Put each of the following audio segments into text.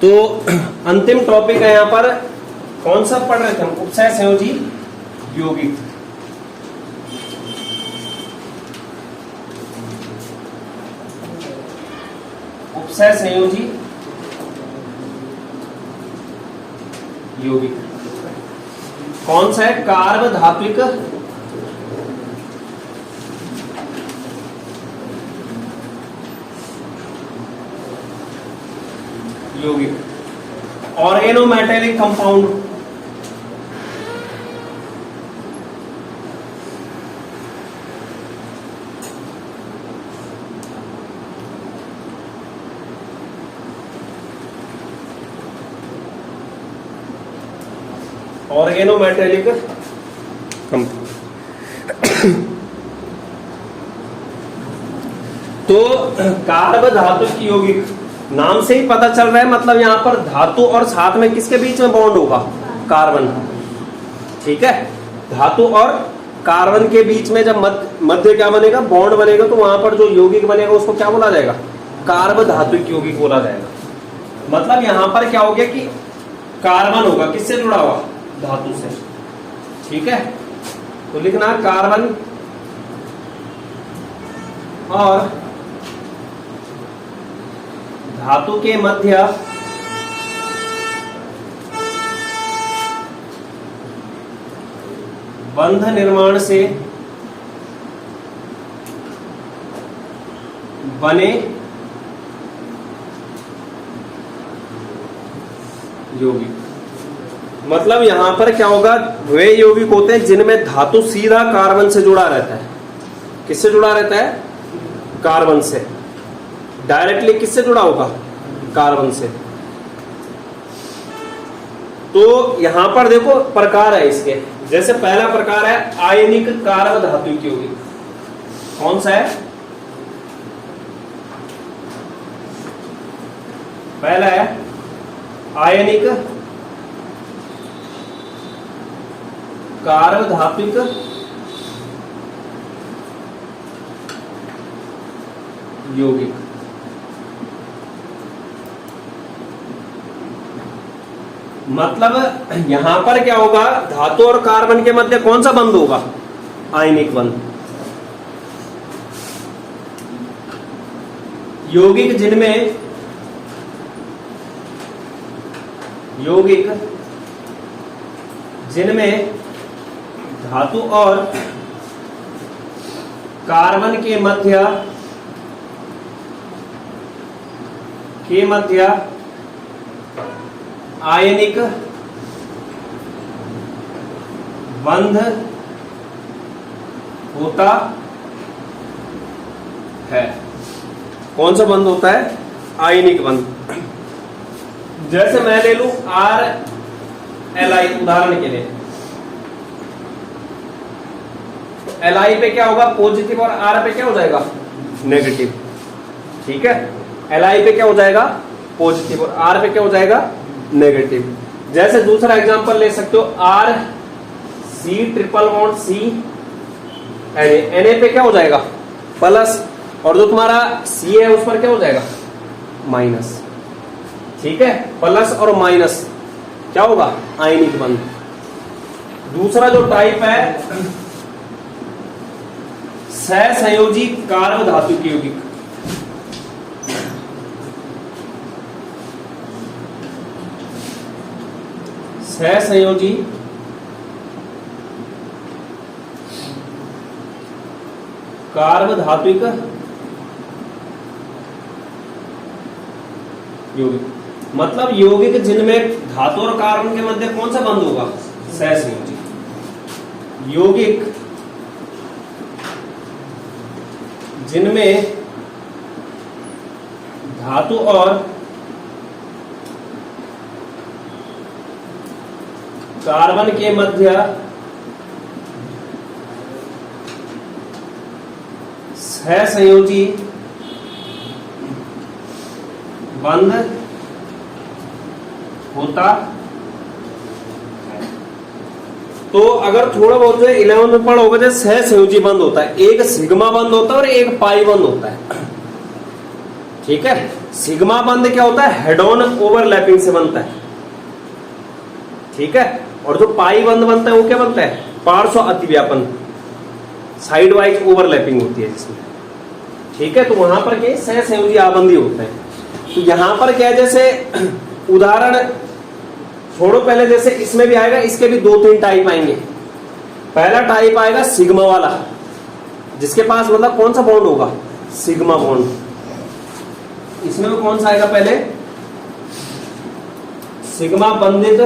तो अंतिम टॉपिक है यहाँ पर, कौन सा पढ़ रहे थे हम? उपसय संयोजी यौगिक। उपसय संयोजी यौगिक कौन सा है? कार्बधात्विक यौगिक। Organometallic compound, organometallic compound. तो कार्बधातुक यौगिक नाम से ही पता चल रहा है, मतलब यहां पर धातु और साथ में किसके बीच में बॉन्ड होगा? कार्बन। ठीक है, धातु और कार्बन के बीच में जब मध्य क्या बनेगा? बॉन्ड बनेगा, तो वहां पर जो यौगिक बनेगा उसको क्या बोला जाएगा? कार्बधातुक यौगिक बोला जाएगा। मतलब यहां पर क्या हो गया कि कार्बन होगा किससे जुड़ा हुआ? धातु से। ठीक है, तो लिखना कार्बन और धातु के मध्य बंध निर्माण से बने यौगिक। मतलब यहां पर क्या होगा? वे यौगिक होते हैं जिनमें धातु सीधा कार्बन से जुड़ा रहता है। किससे जुड़ा रहता है? कार्बन से। डायरेक्टली किससे जुड़ा होगा? कार्बन से। तो यहां पर देखो प्रकार है इसके। जैसे पहला प्रकार है आयनिक कार्बधातुक यौगिक। कौन सा है? पहला है आयनिक कार्बधातुक यौगिक। मतलब यहां पर क्या होगा? धातु और कार्बन के मध्य कौन सा बंध होगा? आयनिक बंध। यौगिक जिनमें धातु और कार्बन के मध्य आयनिक बंध होता है। कौन सा बंध होता है? आयनिक बंध। जैसे मैं ले लूं RLI उदाहरण के लिए। Li पे क्या होगा? पॉजिटिव, और R पे क्या हो जाएगा? नेगेटिव। ठीक है, Li पे क्या हो जाएगा? पॉजिटिव, और R पे क्या हो जाएगा? नेगेटिव। जैसे दूसरा एग्जांपल ले सकते हो RC triple bond C Na पे क्या हो जाएगा? प्लस, और जो तुम्हारा C है उस पर क्या हो जाएगा? माइनस। ठीक है, प्लस और माइनस क्या होगा? आयनिक बंध। दूसरा जो टाइप है सहसंयोजी कार्बधातुक यौगिक। सहसंयोजी कार्बधातुक यौगिक। मतलब यौगिक जिनमें धातु और कार्बन के मध्य कौन सा बंध होगा? सहसंयोजी। यौगिक जिनमें धातु और कार्बन के मध्य सहसंयोजी बंध होता। तो अगर थोड़ा बहुत जो 11 में पढ़ोगे तो सहसंयोजी बंध होता है, एक सिग्मा बंध होता है और एक पाई बंध होता है। ठीक है। सिग्मा बंध क्या होता है, हेड ऑन ओवरलैपिंग से बनता है, ठीक है। और जो पाई बंध बनता है वो क्या बनता है, पार्श्व अतिव्यापन, साइड वाइज ओवरलैपिंग होती है जिसमें, ठीक है। तो वहां पर क्या सहसंयोजी आबंधी होता है। तो यहां पर क्या है, जैसे उदाहरण छोड़ो पहले, जैसे इसमें भी आएगा, इसके भी 2-3 टाइप आएंगे। पहला टाइप आएगा सिग्मा वाला, जिसके पास मतलब कौन सा बॉन्ड होगा, सिग्मा बॉन्ड। इसमें भी कौन सा आएगा, पहले सिग्मा बंधित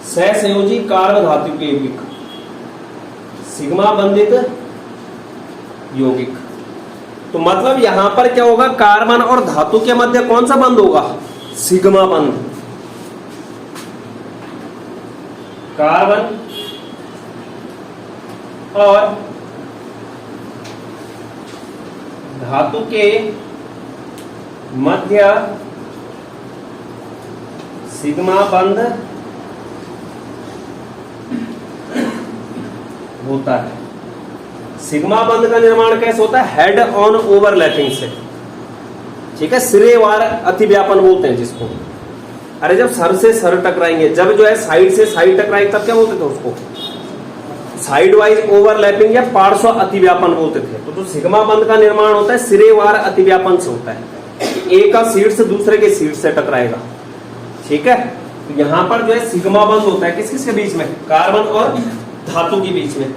सहसंयोजी कार्ब धातु के यौगिक, सिग्मा बंधित यौगिक। तो मतलब यहां पर क्या होगा, कार्बन और धातु के मध्य कौन सा बंध होगा, सिग्मा बंध। कार्बन और धातु के मध्य सिग्मा बंध होता है। सिग्मा बंध का निर्माण कैसे होता है, हेड ऑन ओवरलैपिंग से, ठीक है। सिरेवार अतिव्यापन बोलते हैं जिसको। अरे जब सर से सर टकराएंगे, जब जो है साइड से साइड टकराएंगे, तब क्या बोलते थे उसको, साइड वाइज ओवरलैपिंग या पार्श्व अतिव्यापन बोलते थे। तो जो सिग्मा बंध का निर्माण होता है सिरेवार अतिव्यापन से होता है, एक का शीर्ष दूसरे के शीर्ष से टकराएगा, ठीक है। तो यहां पर जो है सिग्मा बंध होता है किस किस के बीच में, कार्बन और धातु के बीच में।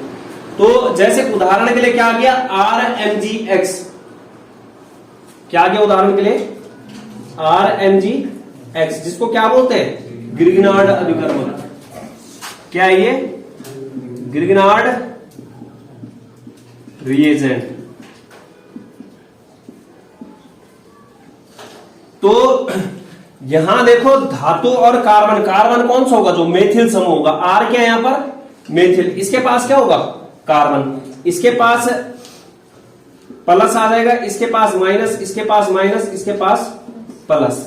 तो जैसे उदाहरण के लिए क्या आ गया, RMgX, क्या आ गया उदाहरण के लिए, RMgX, जिसको क्या बोलते हैं, ग्रिगनार्ड अभिकर्मक। क्या है ये, ग्रिगनार्ड रिएजेंट। तो यहां देखो धातु और कार्बन, कार्बन कौन सा होगा, जो मेथिल समूह होगा, R क्या है यहां पर, मेथिल। इसके पास क्या होगा, कार्बन, इसके पास प्लस आ जाएगा, इसके पास माइनस, इसके पास माइनस, इसके पास प्लस।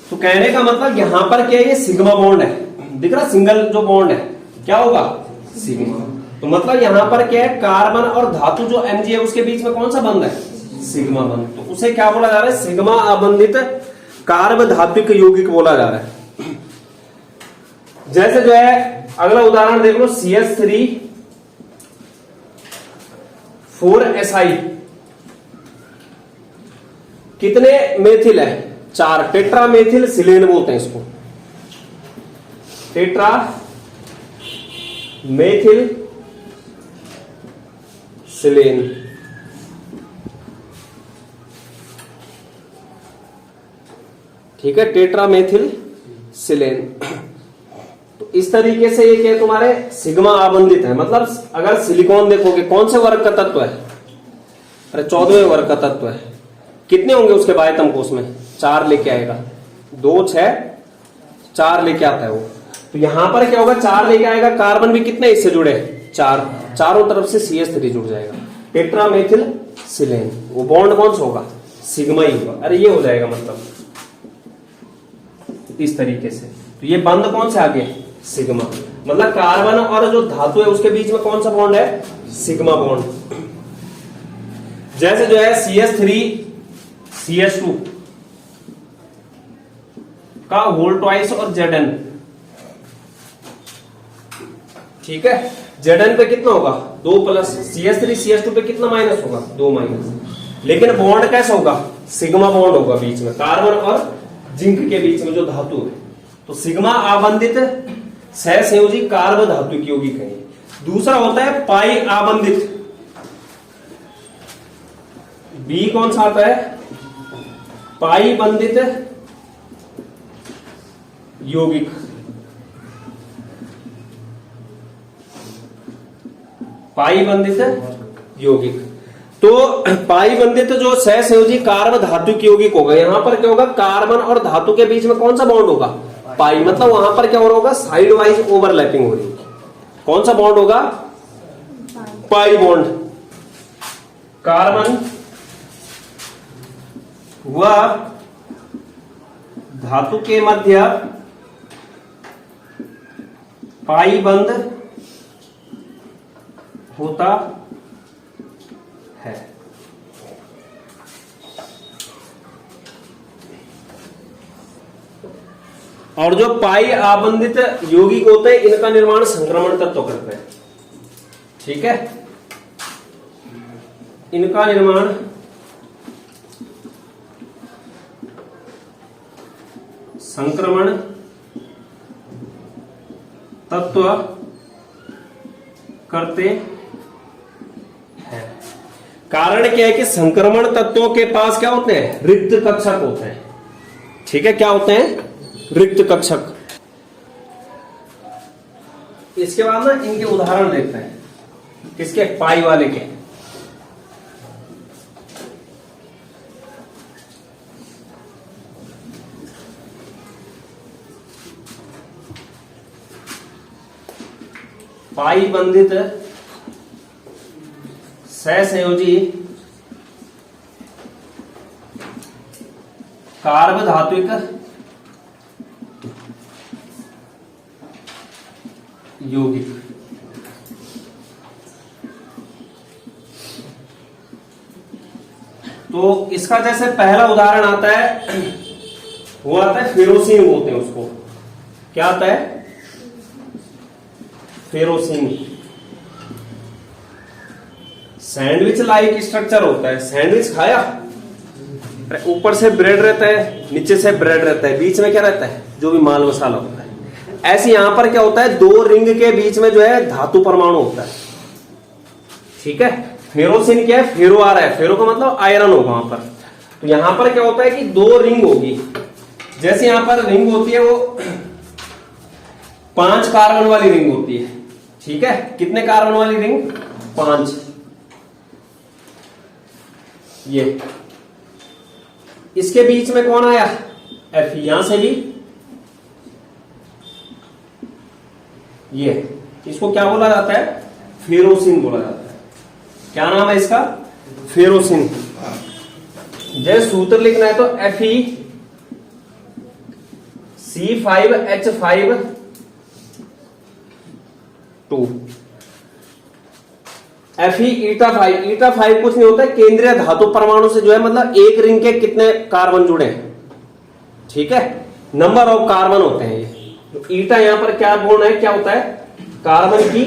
तो कहने का मतलब यहां पर क्या है, ये सिग्मा बॉन्ड है, दिख रहा, सिंगल जो बॉन्ड है क्या होगा, सिग्मा। तो मतलब यहां पर क्या है, कार्बन और धातु जो Mg है उसके बीच में कौन सा बंध है, सिग्मा बंध। तो उसे क्या बोला जा रहा है, सिग्मा आबंधित कार्ब धात्विक यौगिक बोला जा रहा है। जैसे जो है अगला उदाहरण देख लो, CH3 4Si, कितने मेथिल है, 4, टेट्रा मेथिल सिलेन बोलते हैं इसको, टेट्रा मेथिल सिलेन। ठीक है, टेट्रा मेथिल सिलेन। तो इस तरीके से ये क्या तुम्हारे सिग्मा आबंधित है। मतलब अगर सिलिकॉन देखोगे कौन से वर्ग का तत्व है, अरे 14वें वर्ग का तत्व है। कितने होंगे उसके बाह्यतम कोष में, 4 लेके आएगा, 2 6 4 लेके आता है वो। तो यहां पर क्या होगा, 4 लेके आएगा, कार्बन भी कितने इससे जुड़े, 4, चारों तरफ से CH3 जुड़ जाएगा, टेट्रा मेथिल सिलेन। वो बॉन्ड कौन सा होगा, सिग्मा ही होगा। अरे ये हो जाएगा मतलब इस तरीके से। तो ये बंध कौन से आगे, सिग्मा। मतलब कार्बन और जो धातु है उसके बीच में कौन सा बॉन्ड है, सिग्मा बॉन्ड। जैसे जो है CH3 CH2 का होल ट्वाइस और Zn, ठीक है। Zn पे कितना होगा, 2 प्लस, CH3 CH2 पे कितना माइनस होगा, 2 माइनस। लेकिन बॉन्ड कैसा होगा, सिग्मा बॉन्ड होगा बीच में, कार्बन और जिंक के बीच में जो धातु है। तो सिग्मा आबंधित सहसंयोजी कार्ब धातु की यौगिक है। दूसरा होता है पाई आबंधित, बी कौन सा आता है, पाई बंधित यौगिक। पाई बंधित यौगिक। तो पाई बंधित जो सहसंयोजी कार्ब धातु की यौगिक होगा, यहां पर क्या होगा, कार्बन और धातु के बीच में कौन सा बॉन्ड होगा, पाई। मतलब वहां पर क्या हो रहा होगा, साइड वाइज ओवरलैपिंग हो रही है। कौन सा बॉन्ड होगा, पाई बॉन्ड। कार्बन व धातु के मध्य पाई बंध होता है। और जो पाई आबंधित यौगिक होते हैं इनका निर्माण संक्रमण तत्व करते हैं। ठीक है, इनका निर्माण संक्रमण तत्व करते हैं। कारण क्या है कि संक्रमण तत्वों के पास क्या होते हैं, रिक्त कक्षक होते हैं। ठीक है, क्या होते हैं, रिक्त कक्षक। इसके बाद ना इनके उदाहरण देखते हैं, किसके, पाई वाले के। पाई बंधित सहसंयोजी कार्बधात्विक यौगिक। तो इसका जैसे पहला उदाहरण आता है, वो आता है फेरोसिन बोलते हैं उसको। क्या आता है, फेरोसिन। सैंडविच लाइक स्ट्रक्चर होता है। सैंडविच खाया, ऊपर से ब्रेड रहता है, नीचे से ब्रेड रहता है, बीच में क्या रहता है, जो भी माल मसाला होता है। ऐसे यहां पर क्या होता है, दो रिंग के बीच में जो है धातु परमाणु होता है। ठीक है, फेरोसिन क्या है, फेरो आ रहा है, फेरो का मतलब आयरन होगा वहां पर। तो यहां पर क्या होता है कि दो रिंग होगी। जैसे यहां पर रिंग होती है वो 5 कार्बन वाली रिंग होती है। ठीक है, कितने कार्बन वाली रिंग, 5। ये इसके बीच में कौन आया, F। यहां से भी ये, इसको क्या बोला जाता है, फेरोसिन बोला जाता है। क्या नाम है इसका, फेरोसिन। जैसे सूत्र लिखना है तो FeC5H5 2 Fe- eta5। eta5 कुछ नहीं होता है, केंद्रीय धातु परमाणु से जो है, मतलब एक रिंग के कितने कार्बन जुड़े हैं। ठीक है, नंबर ऑफ कार्बन होते हैं ये। तो ईटा यहां पर क्या बोल रहे हैं, क्या होता है, कार्बन की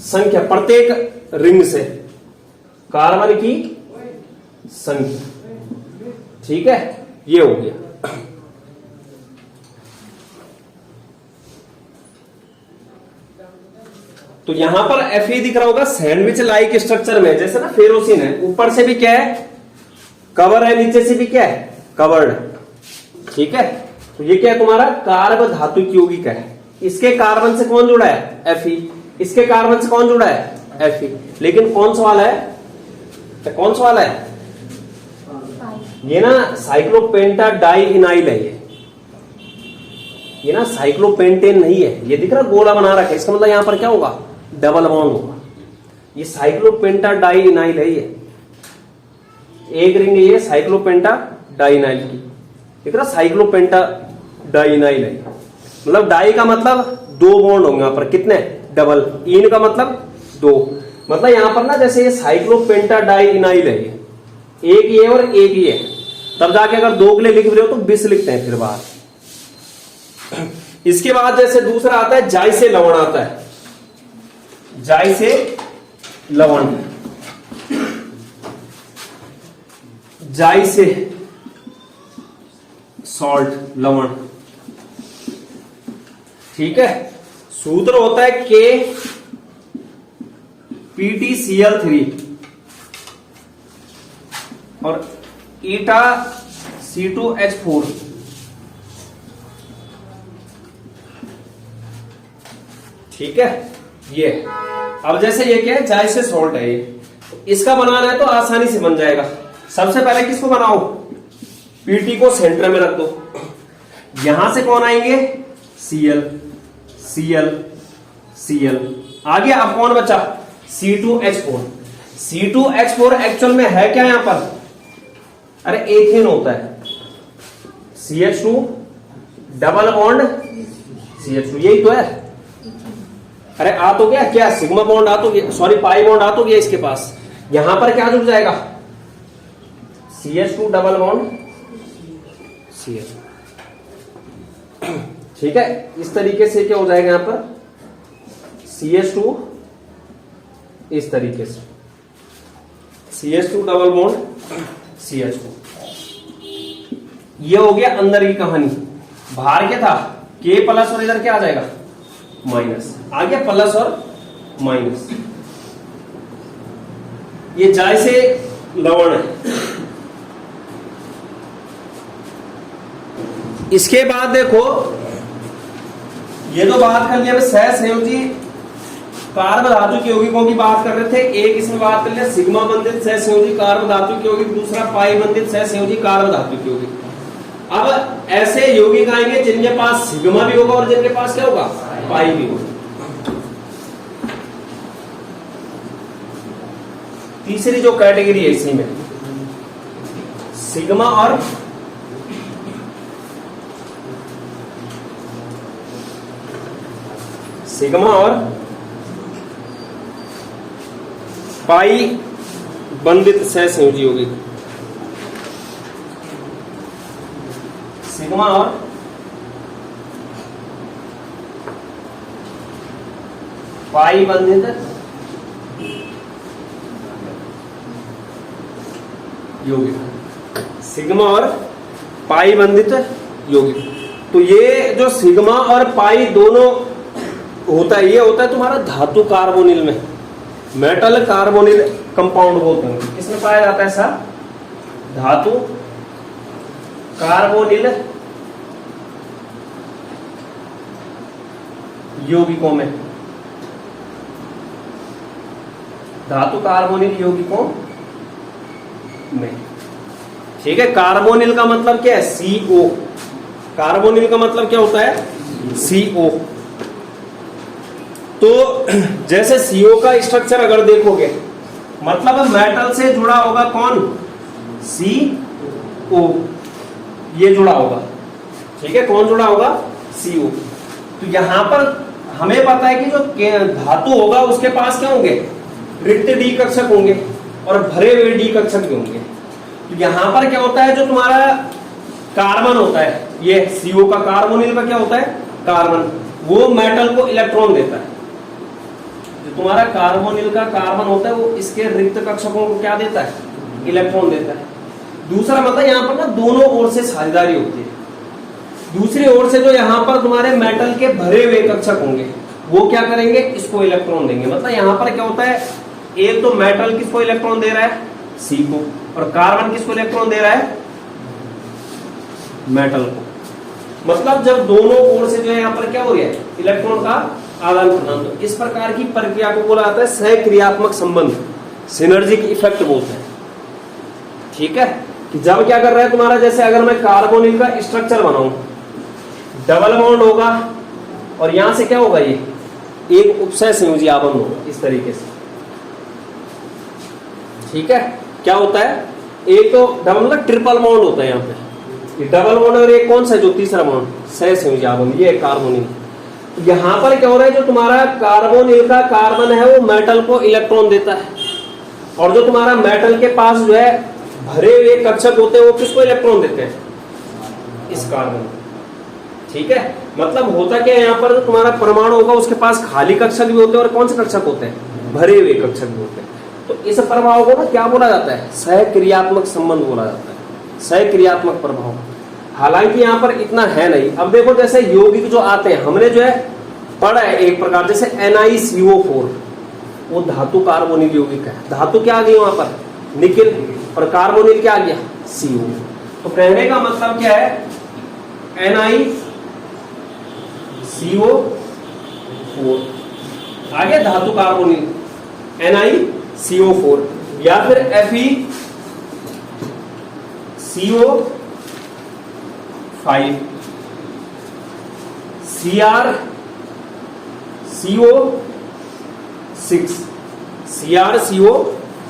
संख्या प्रत्येक रिंग से, कार्बन की संख्या। ठीक है, ये हो गया। तो यहां पर Fe दिख रहा होगा सैंडविच लाइक स्ट्रक्चर में, जैसे ना फेरोसिन है, ऊपर से भी क्या है, कवर है, नीचे से भी क्या है, कवर्ड। ठीक है, तो ये क्या है तुम्हारा, कार्ब धातुक यौगिक है। इसके कार्बन से कौन जुड़ा है, Fe। इसके कार्बन से कौन जुड़ा है, Fe। लेकिन कौन सा वाला है, तो कौन सा वाला है, ये ना साइक्लोपेंटा डाई इनाइल है। ये ना साइक्लोपेंटेन नहीं है। ये दिख रहा गोला बना रखा है, इसका मतलब यहां पर क्या होगा, डबल बॉन्ड होगा। ये साइक्लोपेंटा डाई इनाइल है। ये एक रिंग है, ये साइक्लोपेंटा डाई इनाइल की, दिख रहा, साइक्लोपेंटा डाई इनाइल है। मतलब डाई का मतलब 2 बॉन्ड होंगे यहां पर, कितने, डबल। इन का मतलब 2, मतलब यहां पर ना जैसे ये साइक्लोपेंटा डाई इनाइल है, ये एक ये और एक ये, तब जाके अगर 2 के लिए लिख रहे हो तो 20 लिखते हैं फिर बाहर। इसके बाद जैसे दूसरा आता है, जाई से लवण आता है। जाई से लवण, जाई से सॉल्ट, लवण। ठीक है, सूत्र होता है KPtCl3 और ईटा C2H4। ठीक है, ये अब जैसे ये क्या है, जाई से सॉल्ट है, ये इसका बनाना है तो आसानी से बन जाएगा। सबसे पहले किसको बनाओ, पीटी को सेंटर में रख दो। यहां से कौन आएंगे, Cl, Cl, Cl। आगे अब कौन बचा, C2H4। C2H4 एक्चुअल में है क्या यहां पर, अरे एथेन होता है। CH2 डबल बॉन्ड CH2, यही तो है। अरे आ तो गया क्या, सिग्मा बॉन्ड आ तो गया, सॉरी पाई बॉन्ड आ तो गया इसके पास। यहां पर क्या जुड़ जाएगा, CH2 डबल बॉन्ड CH। ठीक है, इस तरीके से क्या हो जाएगा यहां पर CH2 इस तरीके से CH2 डबल बॉन्ड CH2। ये हो गया अंदर की कहानी। बाहर क्या था K प्लस और इधर क्या आ जाएगा माइनस, आ गया प्लस और माइनस। ये जैसे लवण है। इसके बाद देखो ये तो बात कर लिया सहसंयोजी कार्ब धातु के यौगिकों की बात कर रहे थे। एक इसमें बात कर लिया सिग्मा बंधित सहसंयोजी कार्ब धातु के यौगिक, दूसरा पाई बंधित सहसंयोजी कार्ब धातु के यौगिक। अब ऐसे यौगिक आएंगे जिनके पास सिग्मा भी होगा और जिनके पास क्या होगा पाई भी होगा। तीसरी जो कैटेगरी है इसी में सिग्मा और पाई बंधित सहसंयोजी यौगिक। सिग्मा और पाई बंधित यौगिक, सिग्मा और पाई बंधित यौगिक। तो ये जो सिग्मा और पाई दोनों होता है, ये होता है तुम्हारा धातु कार्बोनिल में, मेटल कार्बोनिल कंपाउंड बोलते हैं। इसमें पाया जाता है सर धातु कार्बोनिल यौगिकों में, धातु कार्बोनिल यौगिकों में। ठीक है, कार्बोनिल का मतलब क्या है CO। कार्बोनिल का मतलब क्या होता है CO। तो जैसे CO का स्ट्रक्चर अगर देखोगे मतलब मेटल से जुड़ा होगा कौन CO, ये जुड़ा होगा। ठीक है, कौन जुड़ा होगा CO। तो यहां पर हमें पता है कि जो धातु होगा उसके पास क्या होंगे रिक्त डी कक्षक होंगे और भरे हुए डी कक्षक भी होंगे। तो यहां पर क्या होता है जो तुम्हारा कार्बन होता है, ये CO का कार्बोनिल का क्या होता है कार्बन, वो मेटल को इलेक्ट्रॉन देता है। जो तुम्हारा कार्बोनिल का कार्बन होता है वो इसके रिक्त कक्षकों को क्या देता है इलेक्ट्रॉन देता है। दूसरा मतलब यहाँ पर ना दोनों ओर से साझेदारी होती है। दूसरी ओर से जो यहाँ पर तुम्हारे मेटल के भरे हुए कक्षक होंगे वो क्या करेंगे इसको इलेक्ट्रॉन देंगे। मतलब यहाँ पर क्या होता है एक तो मेटल किसको इलेक्ट्रॉन दे रहा है C को, और कार्बन किसको इलेक्ट्रॉन दे रहा है मेटल को। मतलब जब दोनों ओर से जो है यहाँ पर क्या हो रहा है इलेक्ट्रॉन का आदान प्रदान। तो इस प्रकार की प्रक्रिया को बोला जाता है सहक्रियात्मक संबंध, सिनर्जिक इफेक्ट बोलते हैं। ठीक है, कि जब क्या कर रहा है तुम्हारा, जैसे अगर मैं कार्बोनिल का स्ट्रक्चर बनाऊं, डबल बॉन्ड होगा और यहां से क्या होगा ये एक उपसय संयोजी आबंध होगा इस तरीके से। ठीक है, क्या होता है एक तो डबल मतलब ट्रिपल बॉन्ड होता है यहाँ पे, ये डबल बॉन्ड और एक कौन सा जो तीसरा बॉन्ड सह संयोजी आबंध, ये कार्बोनिल। यहां पर क्या हो रहा है जो तुम्हारा कार्बोनिल का कार्बन है वो मेटल को इलेक्ट्रॉन देता है, और जो तुम्हारा मेटल के पास जो है भरे हुए कक्षक होते हैं वो किसको इलेक्ट्रॉन देते हैं इस कार्बन। ठीक है, मतलब होता क्या है यहाँ पर जो तुम्हारा परमाणु होगा उसके पास खाली कक्षक भी होते हैं और कौन से कक्षक होते हैं भरे हुए कक्षक भी होते हैं। तो इस प्रभाव को ना क्या बोला जाता है सहक्रियात्मक संबंध बोला जाता है, सहक्रियात्मक प्रभाव। हालांकि यहाँ पर इतना है नहीं। अब देखो जैसे यौगिक जो आते हैं हमने जो है पढ़ा है एक प्रकार, जैसे NiCO4 वो धातु कार्बोनिल यौगिक है। धातु क्या आ गई वहां पर निकेल, और कार्बोनिल क्या आ गया CO। तो कहने का मतलब क्या है NiCO4 आ गया धातु कार्बोनिल NiCO4, या फिर FeCO5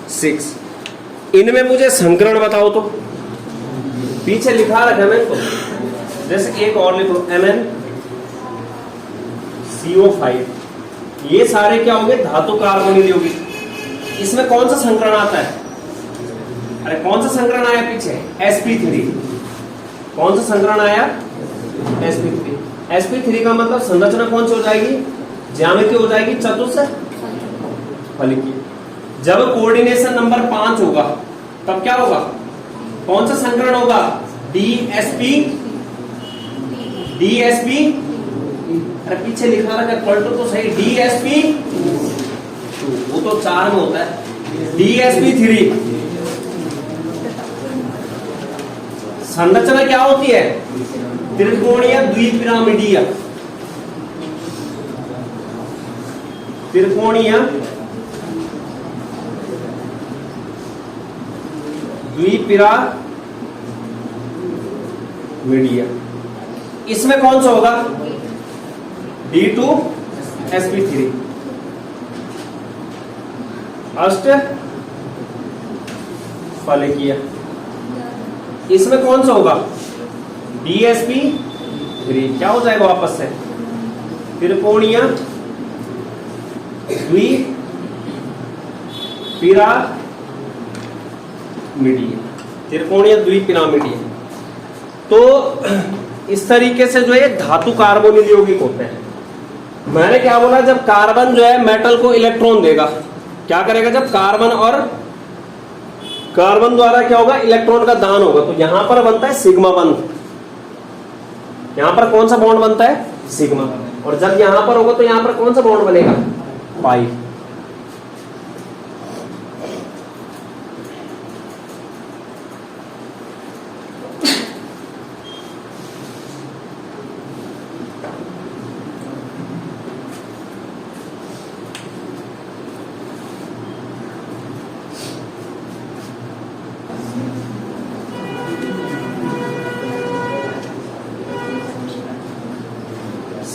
CrCO6 इनमें मुझे संकरण बताओ तो। पीछे लिखा रखा मैंने तो, जैसे एक और लिखो MnCO5, ये सारे क्या होंगे धातु कार्बोनिल यौगिक। इसमें कौन सा संकरण आता है, अरे कौन सा संकरण आया पीछे sp3, कौन सा संकरण आया sp3। sp3 का मतलब संरचना कौन सी हो जाएगी? ज्यामिति हो जाएगी चतुष्फलकीय। जब कोऑर्डिनेशन नंबर 5 होगा तब क्या होगा? कौन सा संकरण होगा? DSP। अरे पीछे लिखा रखा, पलटो तो सही। DSP, वो तो 4 में होता है। DSP3। संरचना क्या होती है? त्रिकोणीय द्विपिरामिडीय। त्रिकोणीय द्विपिरामिडीय। इसमें कौन सा होगा? D2sp3। अष्टफलकीय। इसमें कौन सा होगा? DSP3। क्या हो जाएगा वापस से? त्रिकोणीय द्विपिरामिडीय। त्रिकोणीय द्विपिरामिडीय। तो इस तरीके से जो है धातु कार्बोनिल यौगिक होते हैं। मैंने क्या बोला? जब कार्बन जो है मेटल को इलेक्ट्रॉन देगा, क्या करेगा? जब कार्बन द्वारा क्या होगा? इलेक्ट्रॉन का दान होगा, तो यहां पर बनता है सिग्मा बंध। यहां पर कौन सा बॉन्ड बनता है? सिग्मा। और जब यहां पर होगा तो यहां पर कौन सा बॉन्ड बनेगा? पाई।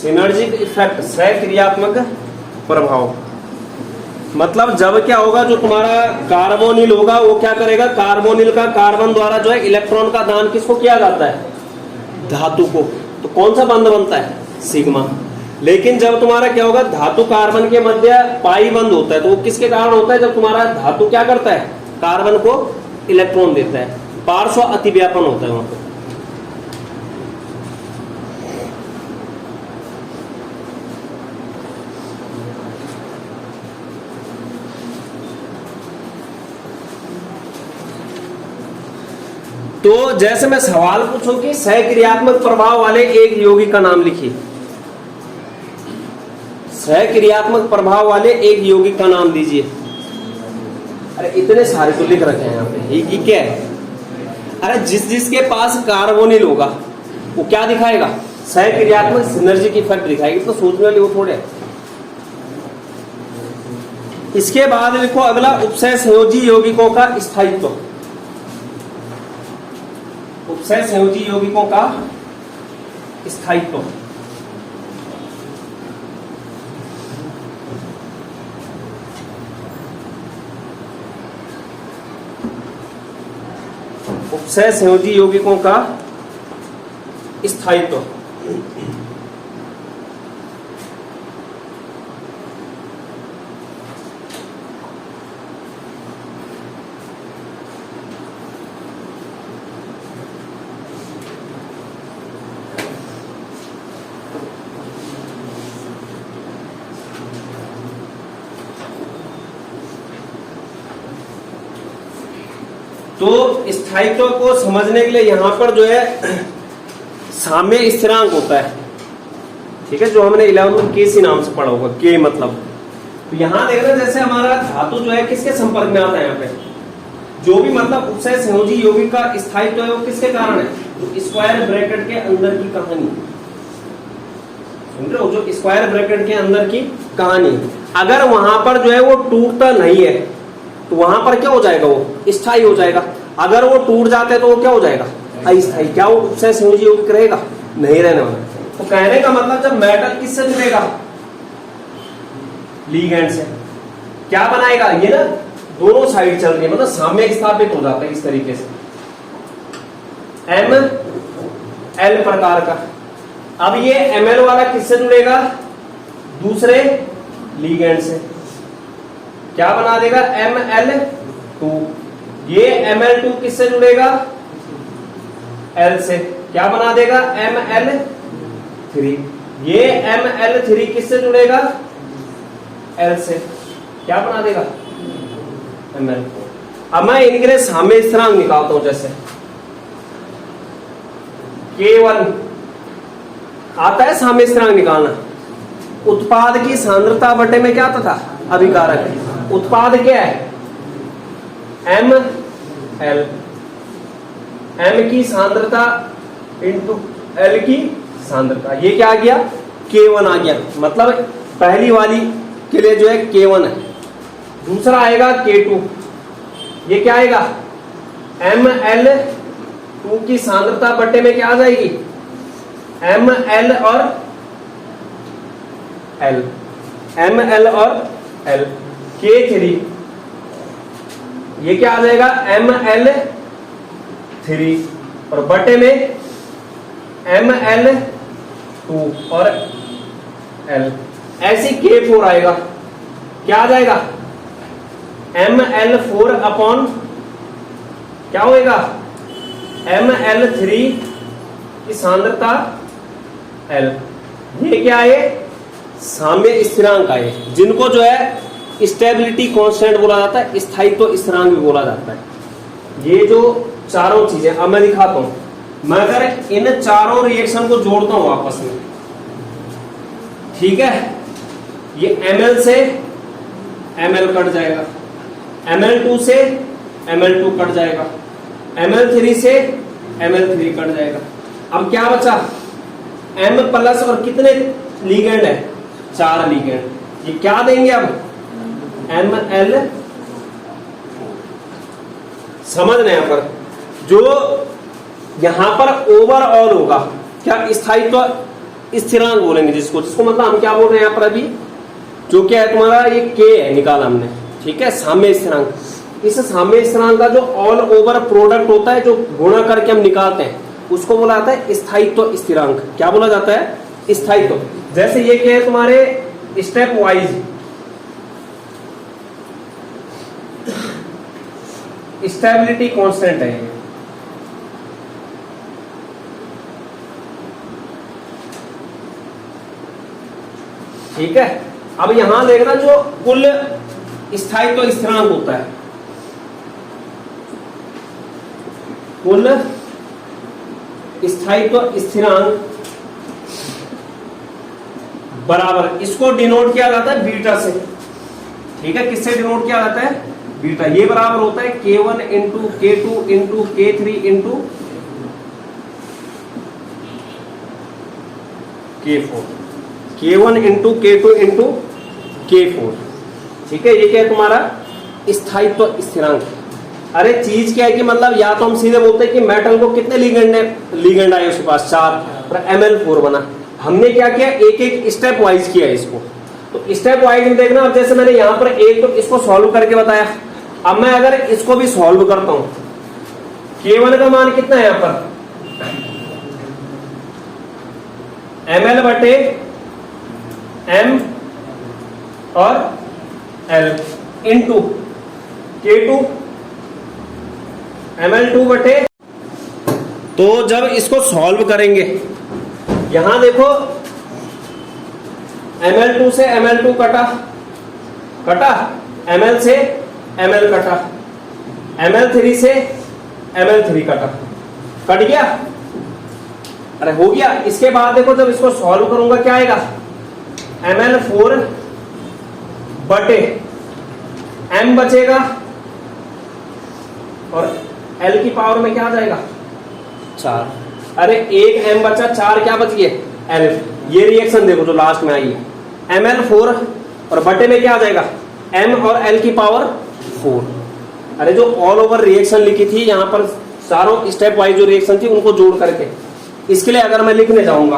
सिनर्जिक इफेक्ट, सहक्रियात्मक प्रभाव। मतलब जब क्या होगा? जो तुम्हारा कार्बोनिल होगा वो क्या करेगा? कार्बोनिल का कार्बन द्वारा जो है इलेक्ट्रॉन का दान किसको किया जाता है? धातु को। तो कौन सा बंध बनता है? सिग्मा। लेकिन जब तुम्हारा क्या होगा? धातु कार्बन के मध्य पाई बंध होता है, तो वो किसके कारण होता है? जब तुम्हारा धातु क्या करता है? कार्बन को इलेक्ट्रॉन देता है। पार्श्व अतिव्यापन होता है वहां पर। तो जैसे मैं सवाल पूछूं कि सहक्रियात्मक प्रभाव वाले एक यौगिक का नाम लिखिए। सहक्रियात्मक प्रभाव वाले एक यौगिक का नाम दीजिए। अरे इतने सारे तो लिख रखे हैं यहाँ पे, ये क्या है? अरे जिसके पास कार्बोनिल होगा वो क्या दिखाएगा? सहक्रियात्मक सिनर्जिक इफेक्ट दिखाएगी। तो सोचने वाली वो थोड़े। इसके बाद लिखो अगला, उपसय संयोजी यौगिकों का स्थायित्व। उपसय संयोजी यौगिकों का स्थायित्व। उपसय संयोजी यौगिकों का स्थायित्व। तो स्थायित्व को समझने के लिए यहां पर जो है साम्य स्थिरांक होता है, ठीक है, जो हमने 11th में के नाम से पढ़ा होगा। के मतलब तो यहां देख रहे हैं जैसे हमारा धातु जो है किसके संपर्क में आता है? यहाँ पे जो भी मतलब उपसय संयोजी यौगिक का स्थायित्व है वो किसके कारण है? तो स्क्वायर ब्रैकेट के अंदर की कहानी, सुन रहे हो? जो स्क्वायर ब्रैकेट के अंदर की कहानी, अगर वहां पर जो है वो टूटता नहीं है तो वहां पर क्या हो जाएगा? वो स्थायी हो जाएगा। अगर वो टूट जाते तो वो क्या हो जाएगा? अस्थायी। क्या वो उपसय संयोजी यौगिक रहेगा? नहीं रहने वाला। तो कहने का मतलब जब मेटल किससे जुड़ेगा? लिगेंड से। क्या बनाएगा? ये ना दोनों साइड चल रही है, मतलब साम्य स्थापित हो जाता है इस तरीके से, ML प्रकार का। अब ये ML वाला किससे जुड़ेगा? दूसरे लिगेंड से। क्या बना देगा? ML2। ये ML2 किससे जुड़ेगा? L से। क्या बना देगा, ML3। ये ML3 किससे जुड़ेगा, L से, क्या बना देगा, ML4। अब मैं इनके लिए साम्य स्थिरांक निकालता हूं, जैसे K1 आता है साम्य स्थिरांक निकालना। उत्पाद की सांद्रता बटे में क्या आता था, अभिकारक। उत्पाद क्या है, ML, M की सांद्रता इंटू L की सांद्रता, ये क्या आ गया, K1 आ गया। मतलब पहली वाली के लिए जो है K1 है। दूसरा आएगा K2, ये क्या आएगा, ML2 की सांद्रता बटे में क्या आ जाएगी, ML और L, ML और L। K3 ये क्या आ जाएगा, ML3 और बटे में ML2 और L। ऐसी K4 आएगा, क्या आ जाएगा, ML4 अपॉन क्या होएगा, ML3 की सांद्रता L। ये क्या है, साम्य स्थिरांक आए, जिनको जो है स्टेबिलिटी कांस्टेंट बोला जाता है, स्थायित्व स्थिरांक भी बोला जाता है। ये जो चारों चीजें अब मैं दिखाता हूं। मैं अगर इन चारों रिएक्शन को जोड़ता हूं आपस में, ठीक है, ये Ml से Ml कट जाएगा, Ml2 से Ml2 कट जाएगा, Ml3 से Ml3 कट जाएगा। अब क्या बचा, M प्लस और कितने लिगेंड है, 4 लिगेंड। ये क्या देंगे अब, Ml। समझना यहां पर, जो यहां पर ओवरऑल होगा क्या, स्थायित्व स्थिरांक बोलेंगे जिसको मतलब हम क्या बोल रहे हैं यहां पर अभी, जो क्या है तुम्हारा, ये K है निकाला हमने, ठीक है, साम्य स्थिरांक। इस साम्य स्थिरांक का जो ऑल ओवर प्रोडक्ट होता है, जो गुणा करके हम निकालते हैं, उसको बोला जाता है स्थायित्व स्थिरांक। क्या बोला जाता है, स्थायित्व। जैसे ये क्या है तुम्हारे स्टेप वाइज स्टेबिलिटी कांस्टेंट है, ठीक है। अब यहां देखना, जो कुल स्थायित्व स्थिरांक होता है, कुल स्थायित्व स्थिरांक बराबर, इसको डिनोट किया जाता है बीटा से, ठीक है। किससे डिनोट किया जाता है, बीटा। ये बराबर होता है K1 into K2 into K3 into K4, K1 into K2 into K4, ठीक है। ये क्या है तुम्हारा स्थायित्व स्थिरांक। अरे चीज क्या है कि मतलब या तो हम सीधे बोलते हैं कि मेटल को कितने लिगेंड आए उसके पास 4, और Ml4 बना। हमने क्या किया, एक एक स्टेप वाइज किया इसको। तो स्टेप वाइज में देखना, अब जैसे मैंने यहां पर एक तो इसको सॉल्व करके बताया, अब मैं अगर इसको भी सॉल्व करता हूं, K1 का मान कितना है यहां पर, Ml बटे M और L इंटू K2 Ml2 बटे। तो जब इसको सॉल्व करेंगे, यहां देखो Ml2 से Ml2 कटा, Ml से Ml कटा, Ml3 से Ml3 कटा, कट गया, अरे हो गया। इसके बाद देखो जब इसको सॉल्व करूंगा क्या आएगा, Ml4 बटे M बचेगा और L की पावर में क्या आ जाएगा, 4। अरे एक M बचा, 4 क्या बच गए, L। ये रिएक्शन देखो जो लास्ट में आई है, Ml4 और बटे में क्या आ जाएगा, M और L की पावर 4। अरे जो ऑल ओवर रिएक्शन लिखी थी यहाँ पर, चारों स्टेप वाइज जो रिएक्शन थी उनको जोड़ करके, इसके लिए अगर मैं लिखने जाऊंगा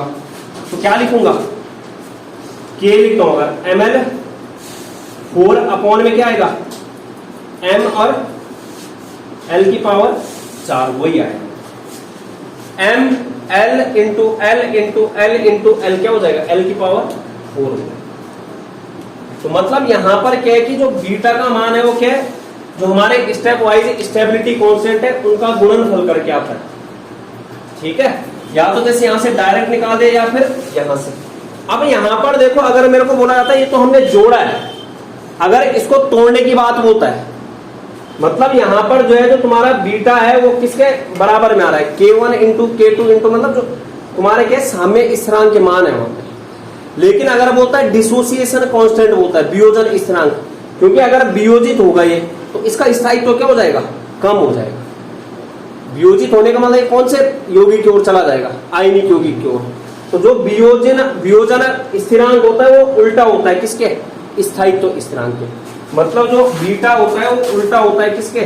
तो क्या लिखूंगा, K लिखता हूं अगर, Ml4 अपॉन में क्या आएगा, M और L की पावर 4, वही आएगा। M L into L into L into L क्या हो जाएगा, L की पावर 4 हो जाएगा। तो मतलब यहां पर क्या है कि जो बीटा का मान है वो क्या है, जो हमारे स्टेप वाइज स्टेबिलिटी कांस्टेंट है उनका गुणनफल करके आता है, ठीक है। या तो जैसे यहां से डायरेक्ट निकाल दे या फिर यहां से। अब यहां पर देखो, अगर मेरे को बोला जाता है ये तो हमने जोड़ा है, अगर इसको तोड़ने की बात होता है, मतलब यहां पर जो है जो तुम्हारा बीटा है वो किसके बराबर में आ रहा है, K1 इंटू K2 इंटू मतलब जो तुम्हारे के साम्य स्थिरांक के मान है वहां पे। लेकिन अगर बोलता है डिसोसिएशन कांस्टेंट बोलता है, वियोजन स्थिरांक, क्योंकि अगर वियोजित होगा ये तो इसका स्थायित्व तो क्या हो जाएगा, कम हो जाएगा। वियोजित होने का मतलब कौन से यौगिक की ओर चला जाएगा, आयनिक यौगिक की ओर। तो जो वियोजन स्थिरांक होता है वो उल्टा होता है किसके, स्थायित्व स्थिरांक के। मतलब जो बीटा होता है वो उल्टा होता है किसके,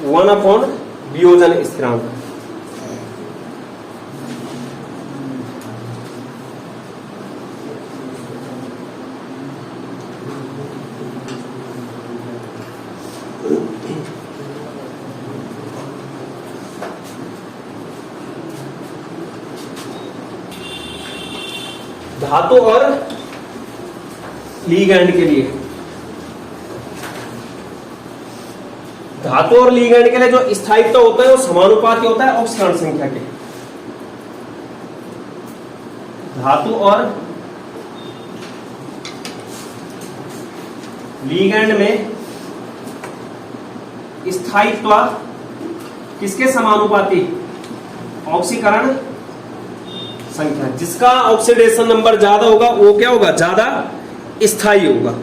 1/1 वियोजन स्थिरांक। धातु और लीगैंड के लिए, धातु और लीगैंड के लिए जो स्थायित्व होता है वो समानुपाती होता है ऑक्सीकरण संख्या के। धातु और लीगैंड में स्थायित्व किसके समानुपाती, ऑक्सीकरण संख्या। जिसका ऑक्सीडेशन नंबर ज्यादा होगा वो क्या होगा, ज्यादा स्थायी होगा।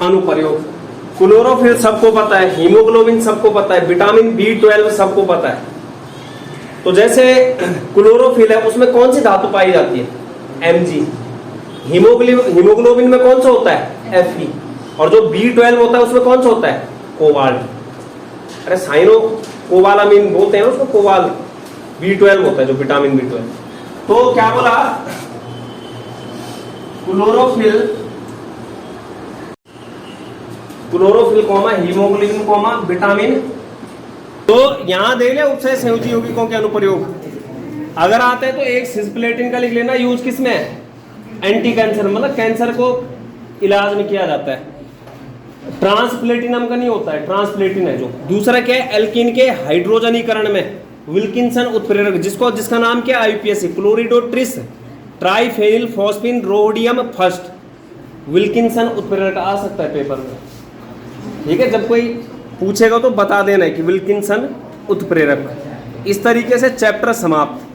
अनुप्रयोग, क्लोरोफिल सबको पता है, हीमोग्लोबिन सबको पता है, विटामिन B12 सबको पता है। तो जैसे क्लोरोफिल है उसमें कौन सी धातु पाई जाती है, Mg। हीमोग्लोबिन में कौन सा होता है, Fe। और जो B12 होता है उसमें कौन सा होता है, कोबाल्ट। अरे साइनो कोबालामीन बोलते हैं उसको, कोबाल्ट। B12 होता है जो विटामिन B12। तो क्या बोला, chlorophyll comma haemoglobin comma vitamin. तो यहां देख ले उपसय संयोजी यौगिकों के अनुप्रयोग। अगर आते हैं तो एक सिस्प्लेटिन का लिख लेना, यूज किसमें है, एंटी कैंसर, मतलब कैंसर को इलाज में किया जाता है। ट्रांसप्लेटिनम का नहीं होता है, ट्रांसप्लेटिन है जो। दूसरा क्या है, एल्कीन के हाइड्रोजनीकरण में विल्किंसन उत्प्रेरक, जिसका नाम क्या है, IUPAC, chloridotris triphenyl phosphine rhodium first. Wilkinson उत्प्रेरक आ सकता है पेपर में, ठीक है। जब कोई पूछेगा तो बता देना है कि विल्किंसन उत्प्रेरक। इस तरीके से चैप्टर समाप्त।